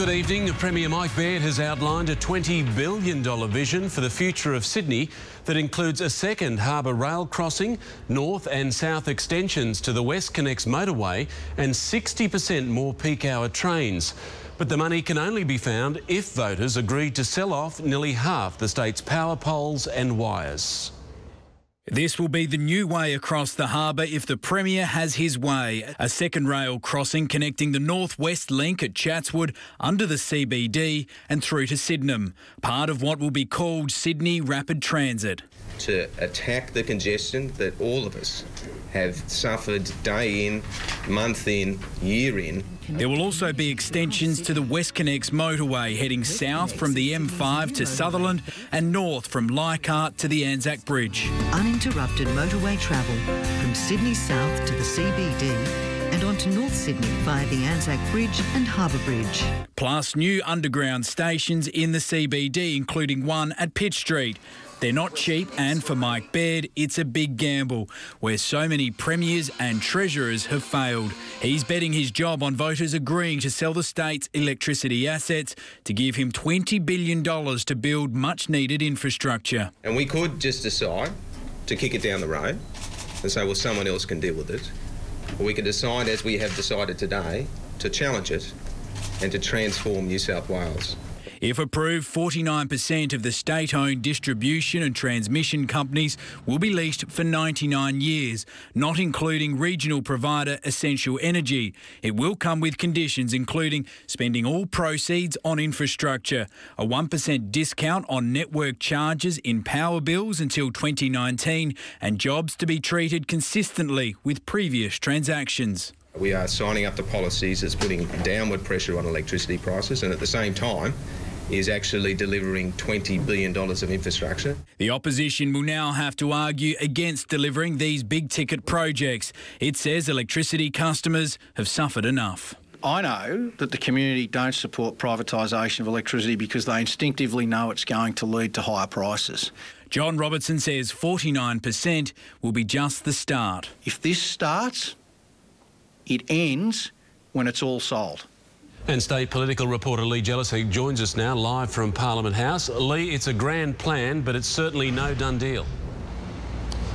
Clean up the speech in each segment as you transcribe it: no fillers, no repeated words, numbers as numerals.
Good evening. Premier Mike Baird has outlined a $20 billion vision for the future of Sydney that includes a second harbour rail crossing, north and south extensions to the WestConnex motorway and 60% more peak hour trains. But the money can only be found if voters agreed to sell off nearly half the state's power poles and wires. This will be the new way across the harbour if the Premier has his way. A second rail crossing connecting the North-West link at Chatswood under the CBD and through to Sydenham, part of what will be called Sydney Rapid Transit. To attack the congestion that all of us have suffered day in, month in, year in. There will also be extensions to the WestConnex motorway heading south from the M5 to Sutherland and north from Leichhardt to the Anzac Bridge. Uninterrupted motorway travel from Sydney south to the CBD and on to North Sydney via the Anzac Bridge and Harbour Bridge. Plus new underground stations in the CBD, including one at Pitt Street. They're not cheap, and for Mike Baird, it's a big gamble, where so many premiers and treasurers have failed. He's betting his job on voters agreeing to sell the state's electricity assets to give him $20 billion to build much-needed infrastructure. And we could just decide to kick it down the road and say, well, someone else can deal with it. Or we can decide, as we have decided today, to challenge it and to transform New South Wales. If approved, 49% of the state-owned distribution and transmission companies will be leased for 99 years, not including regional provider Essential Energy. It will come with conditions including spending all proceeds on infrastructure, a 1% discount on network charges in power bills until 2019, and jobs to be treated consistently with previous transactions. We are signing up to policies that's putting downward pressure on electricity prices and at the same time is actually delivering $20 billion of infrastructure. The opposition will now have to argue against delivering these big-ticket projects. It says electricity customers have suffered enough. I know that the community don't support privatisation of electricity because they instinctively know it's going to lead to higher prices. John Robertson says 49% will be just the start. If this starts, it ends when it's all sold. And state political reporter Lee Jelisek joins us now live from Parliament House. Lee, it's a grand plan, but it's certainly no done deal.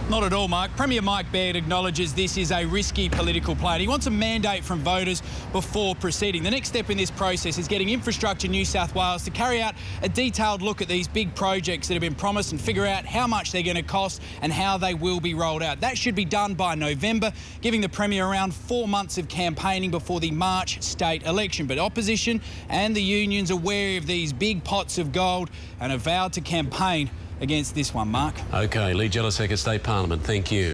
Not at all, Mark. Premier Mike Baird acknowledges this is a risky political plan. He wants a mandate from voters before proceeding. The next step in this process is getting Infrastructure New South Wales to carry out a detailed look at these big projects that have been promised and figure out how much they're going to cost and how they will be rolled out. That should be done by November, giving the Premier around 4 months of campaigning before the March state election. But opposition and the unions are wary of these big pots of gold and have vowed to campaign against this one, Mark. OK, Lee Jelisek at State Parliament, thank you.